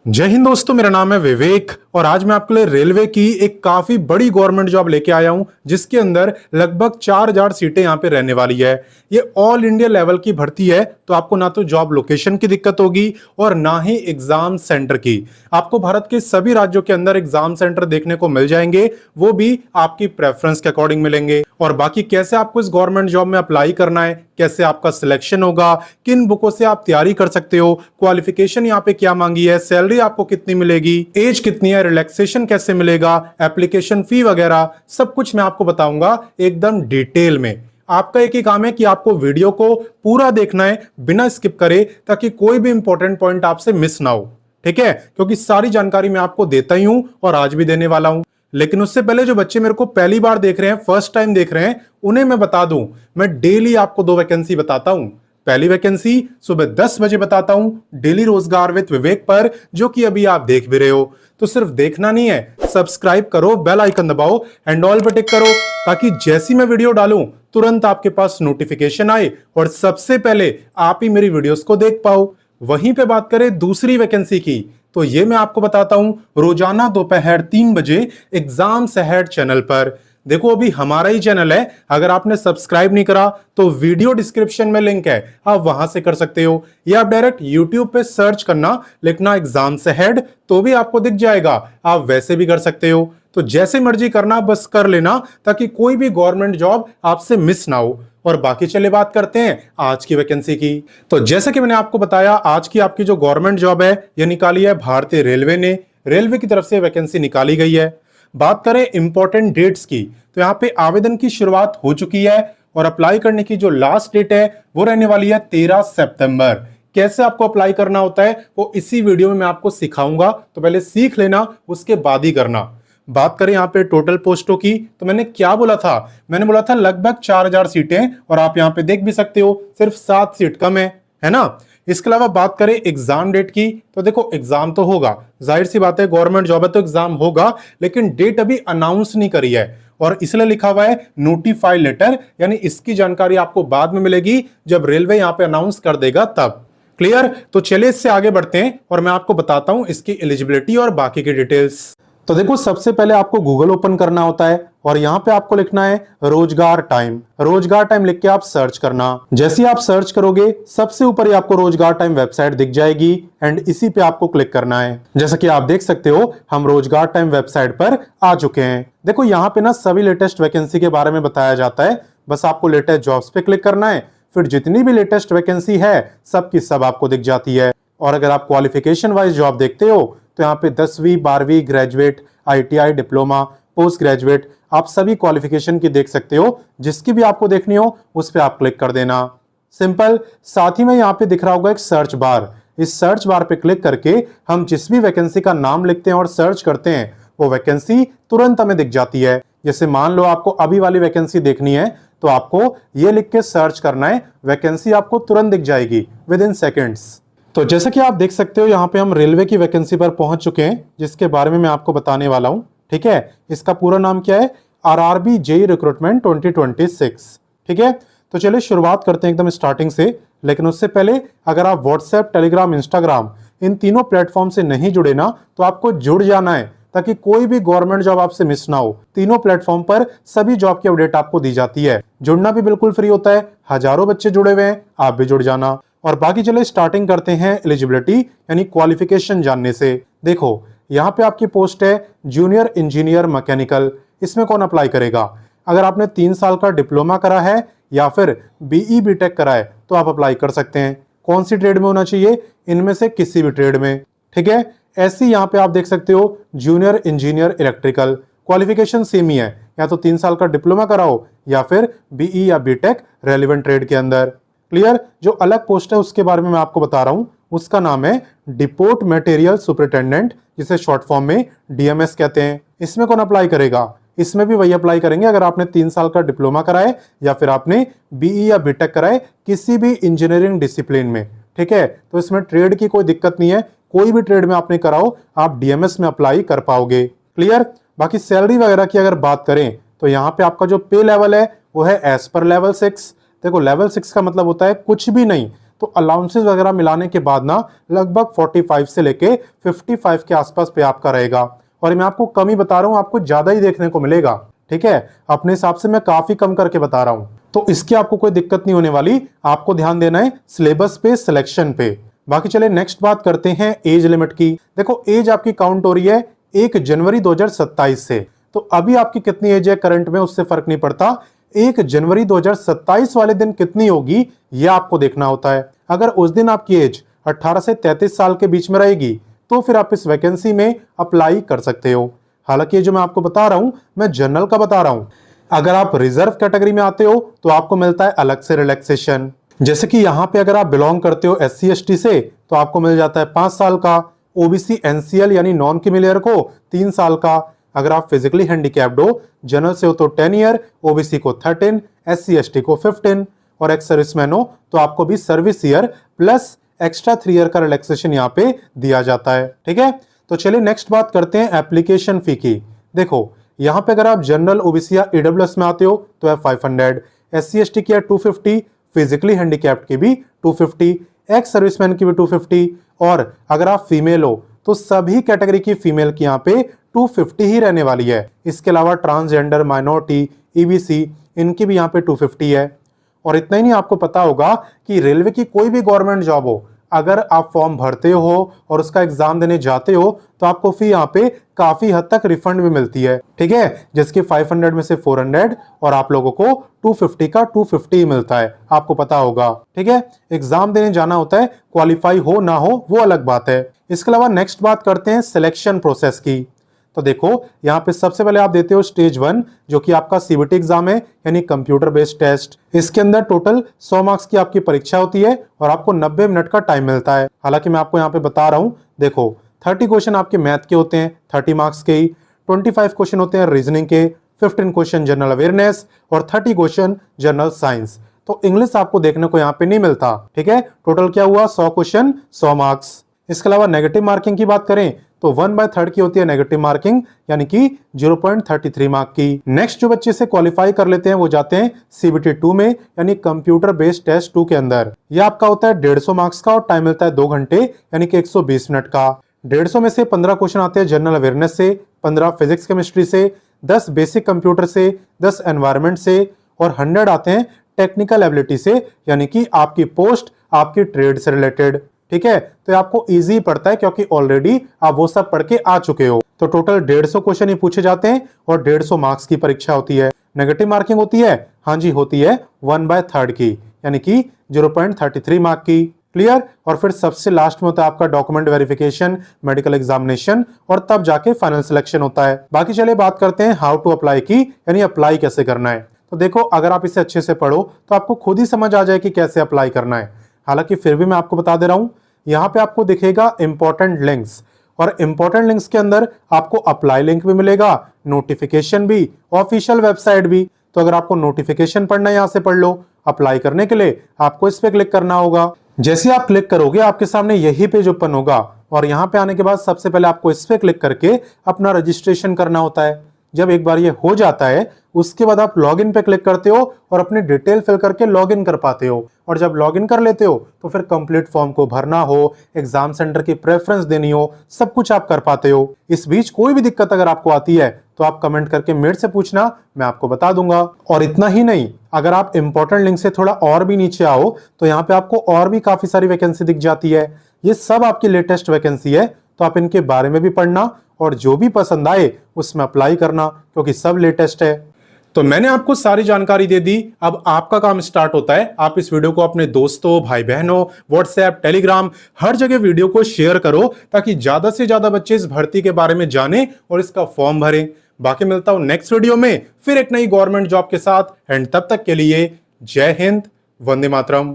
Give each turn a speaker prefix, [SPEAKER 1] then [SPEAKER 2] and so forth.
[SPEAKER 1] जय हिंद दोस्तों, मेरा नाम है विवेक और आज मैं आपके लिए रेलवे की एक काफी बड़ी गवर्नमेंट जॉब लेके आया हूं जिसके अंदर लगभग 4000 सीटें यहां पे रहने वाली है। ये ऑल इंडिया लेवल की भर्ती है, तो आपको ना तो जॉब लोकेशन की दिक्कत होगी और ना ही एग्जाम सेंटर की। आपको भारत के सभी राज्यों के अंदर एग्जाम सेंटर देखने को मिल जाएंगे, वो भी आपकी प्रेफरेंस के अकॉर्डिंग मिलेंगे। और बाकी कैसे आपको इस गवर्नमेंट जॉब में अप्लाई करना है, कैसे आपका सिलेक्शन होगा, किन बुकों से आप तैयारी कर सकते हो, क्वालिफिकेशन यहाँ पे क्या मांगी है, सैलरी आपको कितनी मिलेगी, एज कितनी है, रिलैक्सेशन कैसे मिलेगा, एप्लीकेशन फी वगैरह सब कुछ मैं आपको बताऊंगा एकदम डिटेल में। आपका एक ही काम है कि आपको वीडियो को पूरा देखना है बिना स्किप करे, ताकि कोई भी इंपॉर्टेंट पॉइंट आपसे मिस ना हो। ठीक है, क्योंकि सारी जानकारी मैं आपको देता ही हूं और आज भी देने वाला हूं। लेकिन उससे पहले जो बच्चे मेरे को पहली बार देख रहे हैं, फर्स्ट टाइम देख रहे हैं, उन्हें मैं बता दूं, मैं डेली आपको 2 वैकेंसी बताता हूं। पहली वैकेंसी सुबह 10 बजे बताता हूं डेली रोजगार विद विवेक पर, जो कि अभी आप देख भी रहे हो। तो सिर्फ देखना नहीं है, सब्सक्राइब करो, बेल आइकन दबाओ एंड ऑल पे टिक करो, ताकि जैसी मैं वीडियो डालूं तुरंत आपके पास नोटिफिकेशन आए और सबसे पहले आप ही मेरी वीडियोस को देख पाओ। वहीं पे बात करें दूसरी वैकेंसी की, तो ये मैं आपको बताता हूं रोजाना दोपहर 3 बजे एग्जाम अहेड चैनल पर। देखो, अभी हमारा ही चैनल है, अगर आपने सब्सक्राइब नहीं करा तो वीडियो डिस्क्रिप्शन में लिंक है, आप वहां से कर सकते हो, या आप डायरेक्ट यूट्यूब पे सर्च करना, लिखना एग्जाम अहेड तो भी आपको दिख जाएगा, आप वैसे भी कर सकते हो। तो जैसे मर्जी करना, बस कर लेना, ताकि कोई भी गवर्नमेंट जॉब आपसे मिस ना हो। और बाकी चले बात करते हैं आज की वैकेंसी की। तो जैसे कि मैंने आपको बताया, आज की आपकी जो गवर्नमेंट जॉब है ये निकाली है भारतीय रेलवे ने, रेलवे की तरफ से वैकेंसी निकाली गई है। बात करें इंपॉर्टेंट डेट्स की, तो यहाँ पे आवेदन की शुरुआत हो चुकी है और अप्लाई करने की जो लास्ट डेट है वो रहने वाली है 13 सितंबर। कैसे आपको अप्लाई करना होता है वो इसी वीडियो में मैं आपको सिखाऊंगा, तो पहले सीख लेना, उसके बाद ही करना। बात करें यहाँ पे टोटल पोस्टों की, तो मैंने क्या बोला था, मैंने बोला था लगभग 4000 सीटें, और आप यहाँ पे देख भी सकते हो सिर्फ 7 सीट कम है ना। इसके अलावा बात करें एग्जाम डेट की, तो देखो एग्जाम तो होगा, जाहिर सी बात है गवर्नमेंट जॉब है तो एग्जाम होगा, लेकिन डेट अभी अनाउंस नहीं करी है और इसलिए लिखा हुआ है नोटिफाइड लेटर, यानी इसकी जानकारी आपको बाद में मिलेगी जब रेलवे यहाँ पे अनाउंस कर देगा तब। क्लियर? तो चलिए इससे आगे बढ़ते हैं और मैं आपको बताता हूं इसकी एलिजिबिलिटी और बाकी की डिटेल्स। तो देखो, सबसे पहले आपको गूगल ओपन करना होता है और यहाँ पे आपको लिखना है रोजगार टाइम। रोजगार टाइम लिख के आप सर्च करना। जैसे ही आप सर्च करोगे सबसे ऊपर ही आपको रोजगार टाइम वेबसाइट दिख जाएगी एंड इसी पे आपको क्लिक करना है। जैसा कि आप देख सकते हो हम रोजगार टाइम वेबसाइट पर आ चुके हैं। देखो, यहाँ पे ना सभी लेटेस्ट वैकेंसी के बारे में बताया जाता है, बस आपको लेटेस्ट जॉब्स पे क्लिक करना है, फिर जितनी भी लेटेस्ट वैकेंसी है सब की सब आपको दिख जाती है। और अगर आप क्वालिफिकेशन वाइज जॉब देखते हो तो यहाँ पे 10वीं 12वीं graduate, ITI, diploma, post graduate, आप सभी क्वालिफिकेशन की देख सकते हो। जिसकी भी आपको देखनी हो उस पर आप क्लिक कर देना, सिंपल। साथ ही में यहाँ पे दिख रहा होगा एक सर्च बार, इस सर्च बार पे क्लिक करके हम जिस भी वैकेंसी का नाम लिखते हैं और सर्च करते हैं वो वैकेंसी तुरंत हमें दिख जाती है। जैसे मान लो आपको अभी वाली वैकेंसी देखनी है तो आपको ये लिख के सर्च करना है, वैकेंसी आपको तुरंत दिख जाएगी विद इन सेकेंड्स। तो जैसे कि आप देख सकते हो यहाँ पे हम रेलवे की वैकेंसी पर पहुंच चुके हैं, जिसके बारे में मैं आपको बताने वाला हूं। ठीक है, इसका पूरा नाम क्या है, RRB JEE रिक्रूटमेंट 2026। ठीक है, तो चलिए शुरुआत करते हैं एकदम स्टार्टिंग से। लेकिन उससे पहले अगर आप व्हाट्सएप, टेलीग्राम, इंस्टाग्राम इन तीनों प्लेटफॉर्म से नहीं जुड़े ना, तो आपको जुड़ जाना है, ताकि कोई भी गवर्नमेंट जॉब आपसे मिस ना हो। तीनों प्लेटफॉर्म पर सभी जॉब की अपडेट आपको दी जाती है। जुड़ना भी बिल्कुल फ्री होता है, हजारों बच्चे जुड़े हुए हैं, आप भी जुड़ जाना। और बाकी चले स्टार्टिंग करते हैं एलिजिबिलिटी यानी क्वालिफिकेशन जानने से। देखो, यहाँ पे आपकी पोस्ट है जूनियर इंजीनियर मैकेनिकल। इसमें कौन अप्लाई करेगा? अगर आपने 3 साल का डिप्लोमा करा है या फिर BE BTech करा है तो आप अप्लाई कर सकते हैं। कौन सी ट्रेड में होना चाहिए? इनमें से किसी भी ट्रेड में। ठीक है, ऐसे यहाँ पे आप देख सकते हो junior engineer electrical, qualification same ही है, या तो 3 साल का डिप्लोमा कराओ या फिर BE या BTech रेलिवेंट ट्रेड के अंदर। क्लियर? जो अलग पोस्ट है उसके बारे में मैं आपको बता रहा हूं, उसका नाम है डिपोट मटेरियल सुपरिटेंडेंट, जिसे शॉर्ट फॉर्म में DMS कहते हैं। इसमें कौन अप्लाई करेगा? इसमें भी वही अप्लाई करेंगे अगर आपने 3 साल का डिप्लोमा कराए या फिर आपने BE या BTech कराए किसी भी इंजीनियरिंग डिसिप्लिन में। ठीक है, तो इसमें ट्रेड की कोई दिक्कत नहीं है, कोई भी ट्रेड में आपने कराओ आप DMS में अप्लाई कर पाओगे। क्लियर? बाकी सैलरी वगैरह की अगर बात करें तो यहाँ पे आपका जो पे लेवल है वो है एज पर लेवल 6। देखो, लेवल 6 का मतलब होता है कुछ भी नहीं, तो अलाउंसेस वगैरह मिलाने के बाद ना लगभग 45 से लेके 55 के आसपास पे आपका रहेगा। और मैं आपको कम ही बता रहा हूँ, आपको ज्यादा ही देखने को मिलेगा, ठीक है। अपने हिसाब से मैं काफी कम करके बता रहा हूँ, तो इसकी आपको कोई दिक्कत नहीं होने वाली। आपको ध्यान देना है सिलेबस पे, सिलेक्शन पे। बाकी चले नेक्स्ट बात करते हैं एज लिमिट की। देखो एज आपकी काउंट हो रही है 1 जनवरी 2027 से, तो अभी आपकी कितनी एज है करंट में उससे फर्क नहीं पड़ता। 1 जनवरी 2027 वाले दिन कितनी होगी ये आपको देखना होता है। अगर उस दिन आपकी एज 18 से 33 साल के बीच में रहेगी तो फिर आप इस वैकेंसी में अप्लाई कर सकते हो। हालांकि ये जो मैं आपको बता रहा हूं मैं जनरल का बता रहा हूं। अगर आप रिजर्व कैटेगरी में आते हो तो आपको मिलता है अलग से रिलैक्सेशन। जैसे कि यहाँ पे अगर आप बिलोंग करते हो SC ST से तो आपको मिल जाता है 5 साल का, OBC NCL यानी नॉन क्रीमिलियर को 3 साल का। अगर आप फिजिकली हैंडीकैप्ड हो, जनरल से हो तो 10 ईयर, OBC को 13, SC ST को 15 और एक्स सर्विसमैन हो तो आपको भी service year plus extra 3 year का रिलैक्सेशन यहाँ पे दिया जाता है, ठीक है। तो चलिए नेक्स्ट बात करते हैं एप्लीकेशन फी की। देखो यहाँ पे अगर आप जनरल, OBC या EWS में आते हो तो है 500, SC ST की है 250, फिजिकली हैंडीकैप्ड की भी 250, एक्स सर्विसमैन की भी 250 और अगर आप फीमेल हो तो सभी कैटेगरी की फीमेल की यहाँ पे 250 ही रहने वाली है। इसके अलावा ट्रांसजेंडर, माइनॉरिटी, EBC इनकी भी यहाँ पे 250 है। और इतना ही नहीं, आपको पता होगा कि रेलवे की कोई भी गवर्नमेंट जॉब हो, अगर आप फॉर्म भरते हो और उसका एग्जाम देने जाते हो तो आपको फी यहाँ पे काफी हद तक रिफंड भी मिलती है, ठीक है। जिसके 500 में से 400 और आप लोगों को 250 का 250 ही मिलता है, आपको पता होगा, ठीक है। एग्जाम देने जाना होता है, क्वालिफाई हो ना हो वो अलग बात है। इसके अलावा नेक्स्ट बात करते हैं सिलेक्शन प्रोसेस की। तो देखो यहाँ पे सबसे पहले आप देते हो स्टेज 1 जो कि आपका CBT एग्जाम है यानी कंप्यूटर बेस्ड टेस्ट। इसके अंदर टोटल 100 मार्क्स की आपकी परीक्षा होती है और आपको 90 मिनट का टाइम मिलता है। हालांकि मैं आपको यहाँ पे बता रहा हूँ, देखो 30 क्वेश्चन आपके मैथ के होते हैं 30 मार्क्स के ही, 25 क्वेश्चन होते हैं रीजनिंग के, 15 क्वेश्चन जनरल अवेयरनेस और 30 क्वेश्चन जनरल साइंस। तो इंग्लिश आपको देखने को यहाँ पे नहीं मिलता, ठीक है। टोटल क्या हुआ 100 क्वेश्चन 100 मार्क्स। इसके अलावा नेगेटिव मार्किंग की बात करें तो 1/3 की होती है नेगेटिव मार्किंग यानी कि 0.33 मार्क की। नेक्स्ट जो बच्चे से क्वालिफाई कर लेते हैं वो जाते हैं CBT 2 में यानी कंप्यूटर बेस्ड टेस्ट 2 के अंदर। यह आपका होता है 150 मार्क्स का और टाइम मिलता है 2 घंटे यानी कि 120 मिनट का। 150 में से 15 क्वेश्चन आते हैं जनरल अवेयरनेस से, 15 फिजिक्स केमिस्ट्री से, 10 बेसिक कंप्यूटर से, 10 एनवायरमेंट से और 100 आते हैं टेक्निकल एबिलिटी से यानी कि आपकी पोस्ट, आपकी ट्रेड से रिलेटेड, ठीक है। तो आपको इजी पड़ता है क्योंकि ऑलरेडी आप वो सब पढ़ के आ चुके हो। तो टोटल 150 क्वेश्चन ही पूछे जाते हैं और 150 मार्क्स की परीक्षा होती है। नेगेटिव मार्किंग होती है, हाँ जी होती है 1/3 की यानी कि 0.33 मार्क की। क्लियर। और फिर सबसे लास्ट में होता है आपका डॉक्यूमेंट वेरिफिकेशन, मेडिकल एग्जामिनेशन और तब जाके फाइनल सिलेक्शन होता है। बाकी चलिए बात करते हैं हाउ टू अप्लाई की, यानी अप्लाई कैसे करना है। तो देखो अगर आप इसे अच्छे से पढ़ो तो आपको खुद ही समझ आ जाए कि कैसे अप्लाई करना है। हालांकि फिर भी मैं आपको बता दे रहा हूं, यहाँ पे आपको दिखेगा इंपॉर्टेंट लिंक्स और इंपॉर्टेंट लिंक्स के अंदर आपको अप्लाई लिंक भी मिलेगा, नोटिफिकेशन भी, ऑफिशियल वेबसाइट भी। तो अगर आपको नोटिफिकेशन पढ़ना है यहाँ से पढ़ लो, अप्लाई करने के लिए आपको इस पे क्लिक करना होगा। जैसे आप क्लिक करोगे आपके सामने यही पेज ओपन होगा और यहाँ पे आने के बाद सबसे पहले आपको इस पे क्लिक करके अपना रजिस्ट्रेशन करना होता है। जब एक बार ये हो जाता है उसके बाद आप लॉगिन पे क्लिक करते हो और अपनी डिटेल फिल करके लॉगिन कर पाते हो। और जब लॉगिन कर लेते हो तो फिर कंप्लीट फॉर्म को भरना हो, एग्जाम सेंटर की प्रेफरेंस देनी हो, सब कुछ आप कर पाते हो। इस बीच कोई भी दिक्कत अगर आपको आती है तो आप कमेंट करके मेरे से पूछना, मैं आपको बता दूंगा। और इतना ही नहीं, अगर आप इंपॉर्टेंट लिंक से थोड़ा और भी नीचे आओ तो यहाँ पे आपको और भी काफी सारी वैकेंसी दिख जाती है। ये सब आपकी लेटेस्ट वैकेंसी है, तो आप इनके बारे में भी पढ़ना और जो भी पसंद आए उसमें अप्लाई करना, क्योंकि सब लेटेस्ट है। तो मैंने आपको सारी जानकारी दे दी, अब आपका काम स्टार्ट होता है। आप इस वीडियो को अपने दोस्तों, भाई बहनों, व्हाट्सएप, टेलीग्राम, हर जगह वीडियो को शेयर करो ताकि ज्यादा से ज्यादा बच्चे इस भर्ती के बारे में जाने और इसका फॉर्म भरें। बाकी मिलता हूं नेक्स्ट वीडियो में फिर एक नई गवर्नमेंट जॉब के साथ। एंड तब तक के लिए जय हिंद, वंदे मातरम।